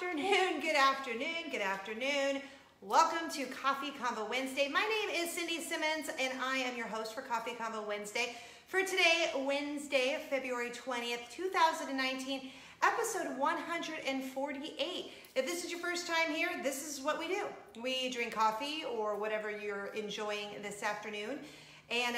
afternoon, good afternoon, good afternoon. Welcome to Coffee Convo Wednesday. My name is Cindy Simmons and I am your host for Coffee Convo Wednesday. For today, Wednesday, February 20th, 2019, episode 148. If this is your first time here, this is what we do. We drink coffee or whatever you're enjoying this afternoon, and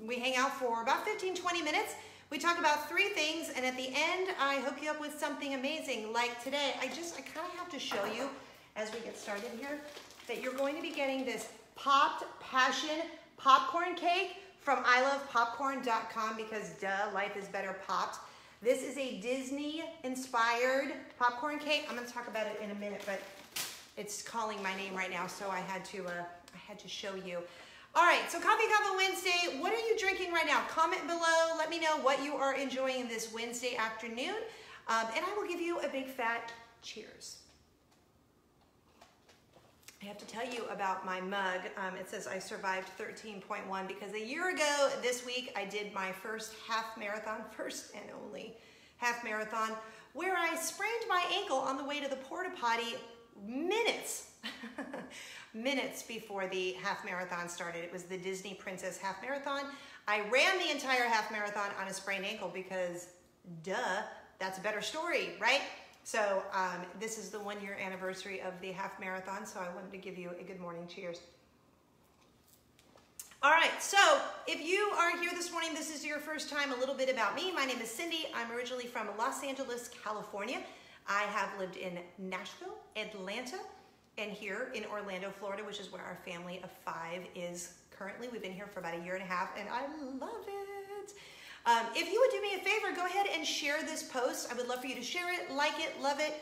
we hang out for about 15-20 minutes. We talk about three things, and at the end, I hook you up with something amazing. Like today, I kind of have to show you, as we get started here, that you're going to be getting this Popped Passion popcorn cake from ilovepopcorn.com because duh, life is better popped. This is a Disney-inspired popcorn cake. I'm going to talk about it in a minute, but it's calling my name right now, so I had to show you. All right, so Coffee Convo Wednesday, what are you drinking right now? Comment below, let me know what you are enjoying this Wednesday afternoon, and I will give you a big fat cheers. I have to tell you about my mug. It says I survived 13.1 because a year ago this week I did my first half marathon, first and only half marathon, where I sprained my ankle on the way to the porta potty minutes before the half marathon started. It was the Disney Princess half marathon. I ran the entire half marathon on a sprained ankle because duh, that's a better story, right? So this is the 1-year anniversary of the half marathon, so I wanted to give you a good morning cheers. All right, so if you are here this morning, this is your first time, a little bit about me. My name is Cindy. I'm originally from Los Angeles, California. I have lived in Nashville, Atlanta, and here in Orlando, Florida, which is where our family of 5 is currently. We've been here for about a year and a half, and I love it. If you would do me a favor, go ahead and share this post. I would love for you to share it, like it, love it,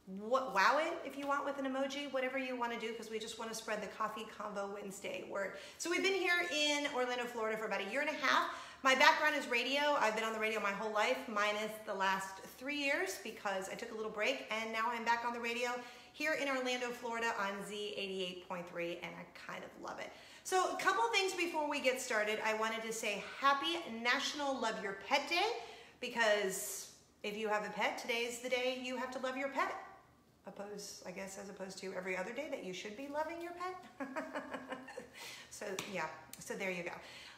wow it if you want with an emoji, whatever you want to do, because we just want to spread the Coffee Convo Wednesday word. So we've been here in Orlando, Florida for about a year and a half. My background is radio. I've been on the radio my whole life, minus the last 3 years because I took a little break, and now I'm back on the radio here in Orlando, Florida on Z88.3, and I kind of love it. So a couple things before we get started. I wanted to say happy National Love Your Pet Day, because if you have a pet, today's the day you have to love your pet. I guess as opposed to every other day that you should be loving your pet. So yeah, so there you go.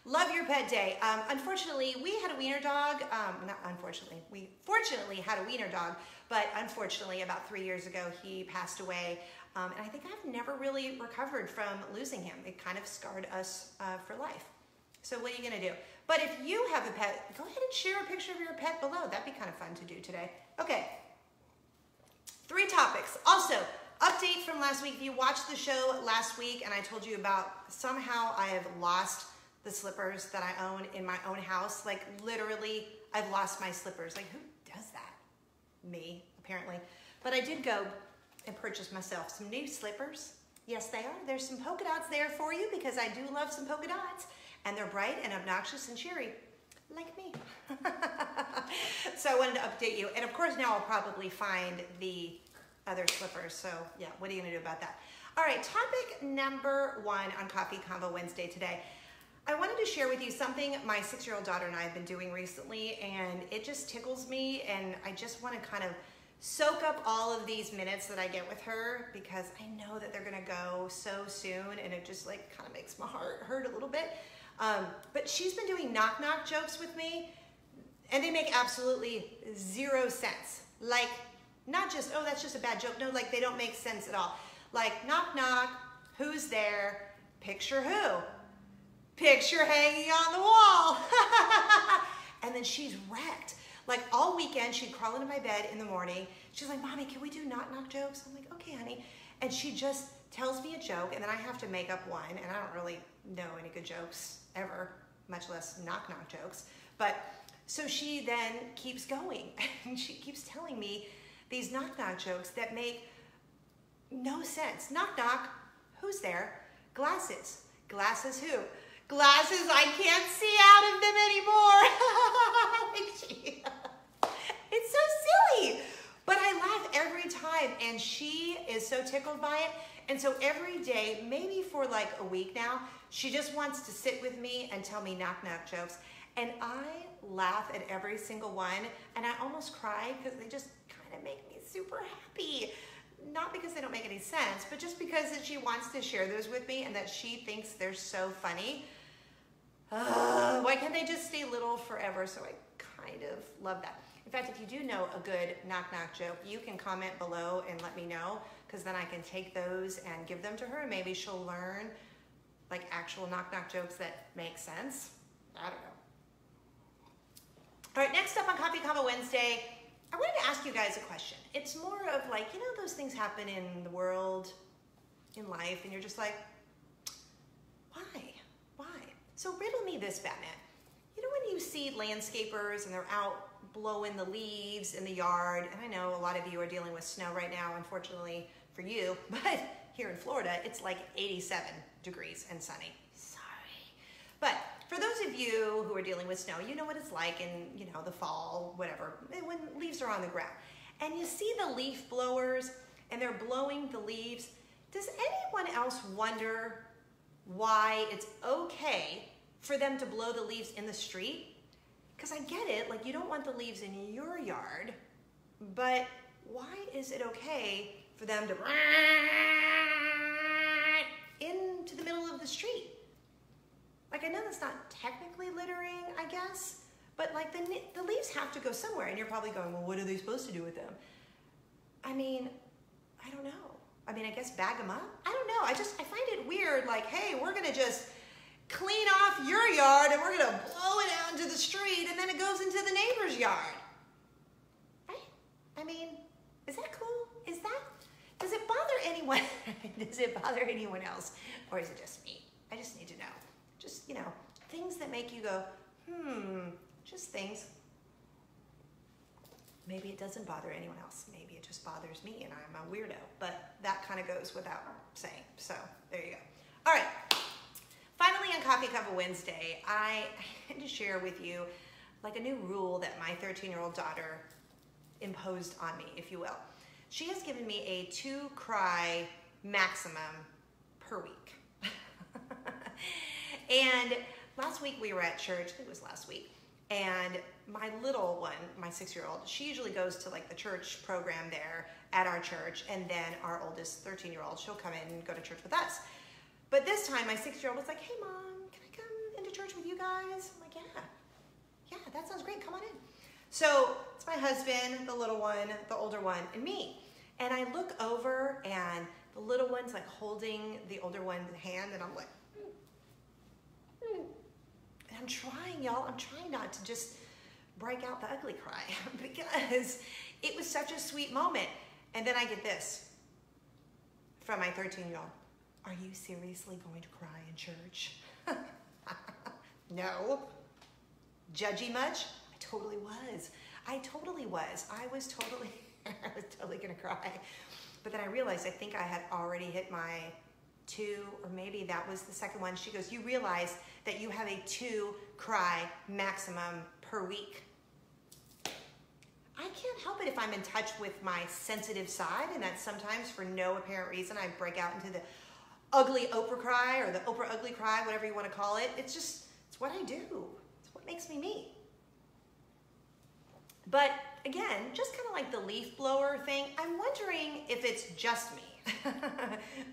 Love Your Pet Day. Unfortunately, we had a wiener dog. Not unfortunately, we fortunately had a wiener dog, but unfortunately about 3 years ago he passed away. And I think I've never really recovered from losing him. It kind of scarred us for life. So what are you gonna do? But if you have a pet, go ahead and share a picture of your pet below. That'd be kind of fun to do today. Okay, 3 topics. Also, update from last week. If you watched the show last week and I told you about somehow I have lost the slippers that I own in my own house, like literally I've lost my slippers. Like who does that? Me, apparently. But I did go and purchase myself some new slippers. Yes, they are. There's some polka dots there for you because I do love some polka dots, and they're bright and obnoxious and cheery, like me. So I wanted to update you. And of course now I'll probably find the other slippers. So yeah, what are you gonna do about that? All right, topic number 1 on Coffee Convo Wednesday today. I wanted to share with you something my 6-year-old daughter and I have been doing recently, and it just tickles me, and I just want to kind of soak up all of these minutes that I get with her because I know that they're going to go so soon, and it just like kind of makes my heart hurt a little bit. But she's been doing knock-knock jokes with me, and they make absolutely 0 sense. Like, not just, oh, that's just a bad joke. No, like they don't make sense at all. Like, knock, knock, who's there? Picture who? Picture hanging on the wall. And then she's wrecked. Like all weekend, she'd crawl into my bed in the morning. She's like, Mommy, can we do knock-knock jokes? I'm like, okay, honey. And she just tells me a joke, and then I have to make up one, and I don't really know any good jokes ever, much less knock-knock jokes. But so she then keeps going, and she keeps telling me these knock-knock jokes that make no sense. Knock-knock, who's there? Glasses. Glasses who? Glasses I can't see out of them anymore. It's so silly, but I laugh every time, and she is so tickled by it. And so every day, maybe for like a week now, she just wants to sit with me and tell me knock-knock jokes. And I laugh at every single one, and I almost cry because they just kind kind of make me super happy. Not because they don't make any sense, but just because that she wants to share those with me and that she thinks they're so funny. Why can't they just stay little forever? So I kind of love that. In fact, if you do know a good knock-knock joke, you can comment below and let me know, because then I can take those and give them to her, and maybe she'll learn like actual knock-knock jokes that make sense. I don't know. All right, next up on Coffee Convo Wednesday, I wanted to ask you guys a question. It's more of like, you know, those things happen in the world, in life, and you're just like, why? Why? So riddle me this, Batman. You know when you see landscapers and they're out blowing the leaves in the yard, and I know a lot of you are dealing with snow right now, unfortunately for you, but here in Florida, it's like 87 degrees and sunny. Sorry. But for those of you who are dealing with snow, you know what it's like in, you know, the fall, whatever, when leaves are on the ground. And you see the leaf blowers and they're blowing the leaves. Does anyone else wonder why it's okay for them to blow the leaves in the street? Because I get it, like you don't want the leaves in your yard, but why is it okay for them to into the middle of the street? Like, I know that's not technically littering, I guess, but like the leaves have to go somewhere, and you're probably going, well, what are they supposed to do with them? I mean, I don't know. I mean, I guess bag them up? I don't know. I find it weird, like, hey, we're gonna just clean off your yard and we're gonna blow it out into the street, and then it goes into the neighbor's yard. Right? I mean, is that cool? Does it bother anyone? Does it bother anyone else? Or is it just me? I just need to know. Just, you know, things that make you go, just things. Maybe it doesn't bother anyone else. Maybe it just bothers me and I'm a weirdo. But that kind of goes without saying. So there you go. All right. Finally, on Coffee Convo Wednesday, I had to share with you like a new rule that my 13-year-old daughter imposed on me, if you will. She has given me a 2-cry maximum per week. And last week we were at church, I think it was last week, and my little one, my 6-year-old, she usually goes to like the church program there at our church, and then our oldest 13-year-old, she'll come in and go to church with us. But this time my 6-year-old was like, hey Mom, can I come into church with you guys? I'm like, yeah, that sounds great, come on in. So it's my husband, the little one, the older one, and me. And I look over and the little one's like holding the older one's hand, and I'm like, and I'm trying, y'all, I'm trying not to just break out the ugly cry because it was such a sweet moment. And then I get this from my 13-year-old. Are you seriously going to cry in church? No. Judgy much? I totally was. I was totally gonna cry. But then I realized I think I had already hit my 2, or maybe that was the second one. She goes, you realize that you have a 2-cry maximum per week. I can't help it if I'm in touch with my sensitive side, and that sometimes for no apparent reason I break out into the ugly Oprah cry or the Oprah ugly cry, whatever you want to call it. It's what I do. It's what makes me me. But again, just kind of like the leaf blower thing, I'm wondering if it's just me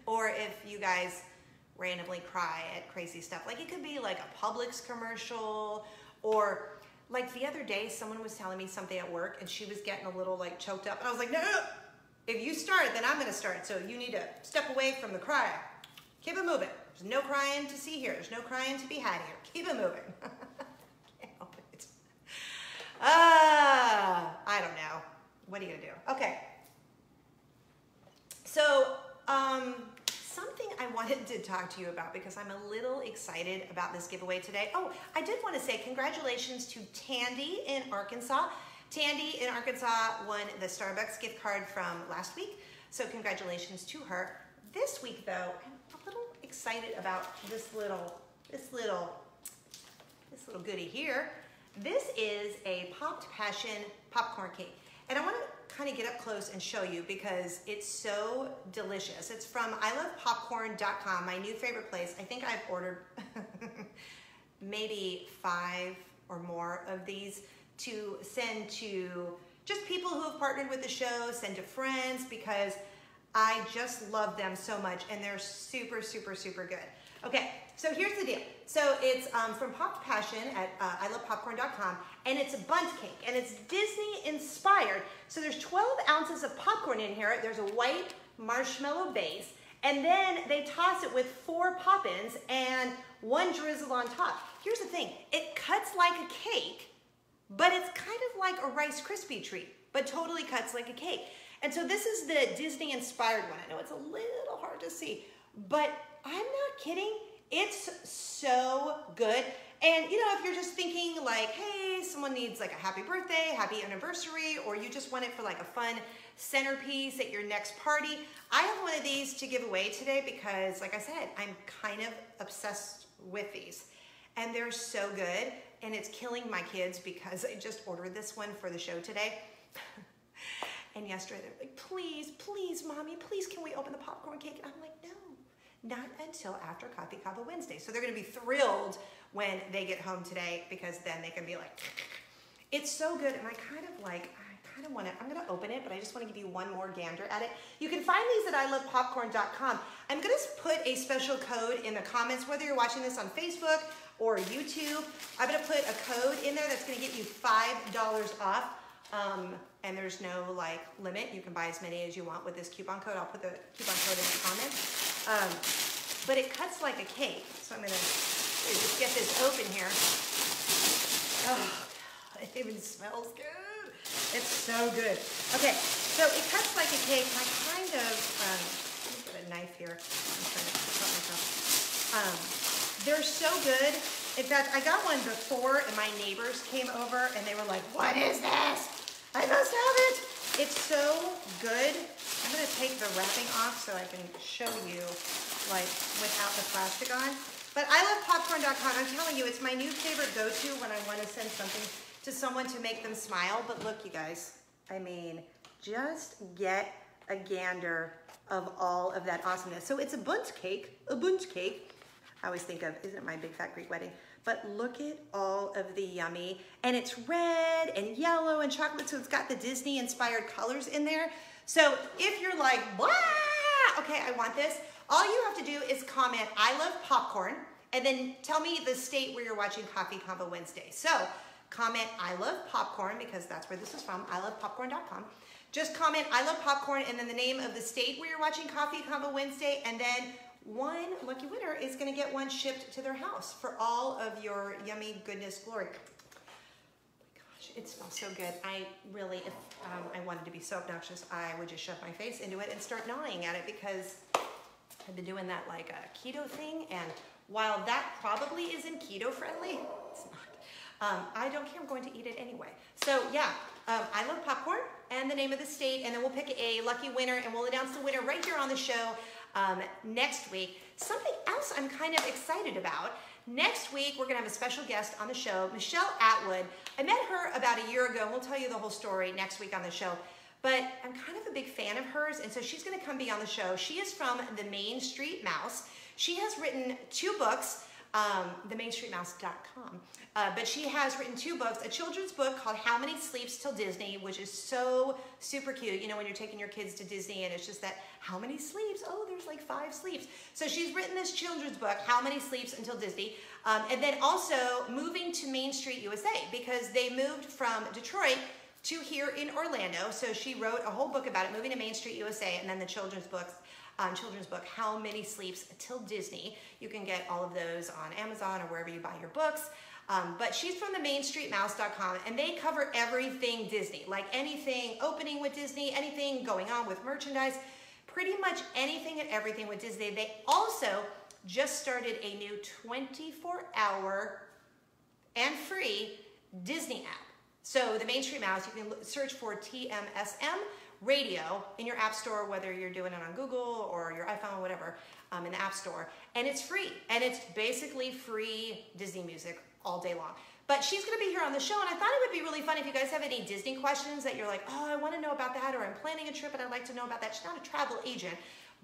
or if you guys randomly cry at crazy stuff. Like it could be like a Publix commercial, or like the other day someone was telling me something at work and she was getting a little like choked up, and I was like, no, if you start, then I'm gonna start. So you need to step away from the cry. Keep it moving. There's no crying to see here. There's no crying to be had here. Keep it moving. Can't help it. I don't know. What are you gonna do? Okay. So, something I wanted to talk to you about because I'm a little excited about this giveaway today. Oh, I did want to say congratulations to Tandy in Arkansas. Tandy in Arkansas won the Starbucks gift card from last week. So congratulations to her. This week though, I'm a little excited about this little goodie here. This is a Popped Passion popcorn cake. And I want to kind of get up close and show you because it's so delicious. It's from ilovepopcorn.com, my new favorite place. I think I've ordered maybe 5 or more of these to send to just people who have partnered with the show, send to friends, because I just love them so much, and they're super, super, super good. Okay, so here's the deal. So it's from Pop Passion at ilovepopcorn.com, and it's a bundt cake, and it's Disney inspired. So there's 12 ounces of popcorn in here. There's a white marshmallow base, and then they toss it with 4 pop-ins and 1 drizzle on top. Here's the thing, it cuts like a cake, but it's kind of like a Rice Krispie treat, but totally cuts like a cake. And so this is the Disney inspired one. I know it's a little hard to see, but I'm not kidding. It's so good. And you know, if you're just thinking like, hey, someone needs like a happy birthday, happy anniversary, or you just want it for like a fun centerpiece at your next party, I have one of these to give away today because, like I said, I'm kind of obsessed with these. And they're so good, and it's killing my kids because I just ordered this one for the show today. And yesterday they're like, please, please, Mommy, please, can we open the popcorn cake? And I'm like, no. Not until after Convo Wednesday. So they're gonna be thrilled when they get home today, because then they can be like, it's so good. And I kind of wanna, I'm gonna open it, but I just wanna give you one more gander at it. You can find these at ilovepopcorn.com. I'm gonna put a special code in the comments, whether you're watching this on Facebook or YouTube. I'm gonna put a code in there that's gonna get you $5 off. And there's no like limit. You can buy as many as you want with this coupon code. I'll put the coupon code in the comments. But it cuts like a cake. So I'm gonna just get this open here. Oh, it even smells good. It's so good. Okay, so it cuts like a cake. I kind of, let me get a knife here. I'm trying to cut myself. They're so good. In fact, I got one before and my neighbors came over and they were like, what is this? I must have it. It's so good. I'm gonna take the wrapping off so I can show you like without the plastic on. But ilovepopcorn.com, I'm telling you, it's my new favorite go-to when I wanna send something to someone to make them smile. But look, you guys, I mean, just get a gander of all of that awesomeness. So it's a bundt cake, I always think of, isn't it My Big Fat Greek Wedding? But look at all of the yummy, and it's red and yellow and chocolate, so it's got the Disney inspired colors in there. So if you're like, blah, okay, I want this, all you have to do is comment, I love popcorn, and then tell me the state where you're watching Convo Wednesday. So comment, I love popcorn, because that's where this is from, ilovepopcorn.com. Just comment, I love popcorn, and then the name of the state where you're watching Convo Wednesday, and then one lucky winner is going to get one shipped to their house for all of your yummy goodness glory. Oh my gosh, it smells so good. I really, if I wanted to be so obnoxious, I would just shove my face into it and start gnawing at it, because I've been doing that like a keto thing, and while that probably isn't keto friendly, it's not. I don't care, I'm going to eat it anyway. So yeah, I love popcorn and the name of the state, and then we'll pick a lucky winner and we'll announce the winner right here on the show next week. Something else I'm kind of excited about. Next week, we're gonna have a special guest on the show, Michelle Atwood. I met her about a year ago, and we'll tell you the whole story next week on the show. But I'm kind of a big fan of hers, and so she's gonna come be on the show. She is from the Main Street Mouse. She has written 2 books, themainstreetmouse.com. But she has written 2 books, a children's book called How Many Sleeps Till Disney, which is so super cute. You know, when you're taking your kids to Disney and it's just that, how many sleeps? Oh, there's like 5 sleeps. So she's written this children's book, How Many Sleeps Until Disney. And then also moving to Main Street USA, because they moved from Detroit to here in Orlando. So she wrote a whole book about it, moving to Main Street USA, and then the children's book, How Many Sleeps Till Disney. You can get all of those on Amazon or wherever you buy your books. But she's from the mainstreetmouse.com, and they cover everything Disney, like anything opening with Disney, anything going on with merchandise, pretty much anything and everything with Disney. They also just started a new 24-hour and free Disney app. So the Main Street Mouse, you can search for TMSM Radio in your app store, whether you're doing it on Google or your iPhone or whatever, in the app store. And it's free, and it's basically free Disney music all day long. But she's gonna be here on the show, and I thought it would be really fun if you guys have any Disney questions that you're like, oh, I wanna know about that, or I'm planning a trip and I'd like to know about that. She's not a travel agent,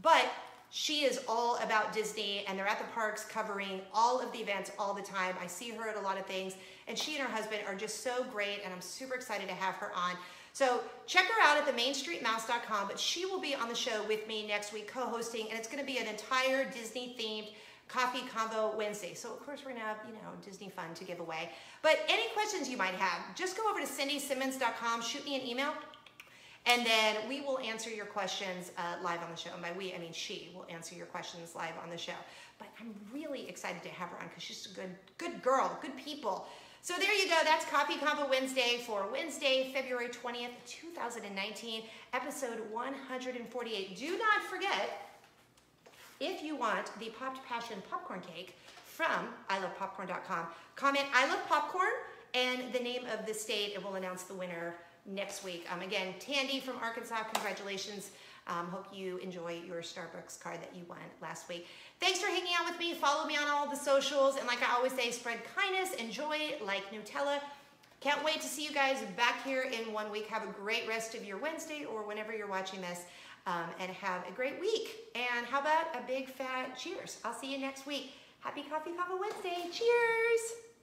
but she is all about Disney, and they're at the parks covering all of the events all the time. I see her at a lot of things, and she and her husband are just so great, and I'm super excited to have her on. So check her out at themainstreetmouse.com, but she will be on the show with me next week co-hosting, and it's going to be an entire Disney-themed Coffee Convo Wednesday. So of course we're going to have, Disney fun to give away. But any questions you might have, just go over to cindysimmons.com, shoot me an email, and then we will answer your questions live on the show. And by we, I mean she will answer your questions live on the show. But I'm really excited to have her on because she's a good girl, good people. So there you go. That's Coffee Convo Wednesday for Wednesday, February 20th, 2019, episode 148. Do not forget, if you want the Popped Passion popcorn cake from ilovepopcorn.com, comment I love popcorn and the name of the state, and we'll announce the winner next week. Again, Tandy from Arkansas, congratulations. Hope you enjoy your Starbucks card that you won last week. Thanks for hanging out with me. Follow me on all the socials. And like I always say, spread kindness and joy like Nutella. Can't wait to see you guys back here in 1 week. Have a great rest of your Wednesday or whenever you're watching this. And have a great week. And how about a big fat cheers? I'll see you next week. Happy Coffee Convo Wednesday. Cheers.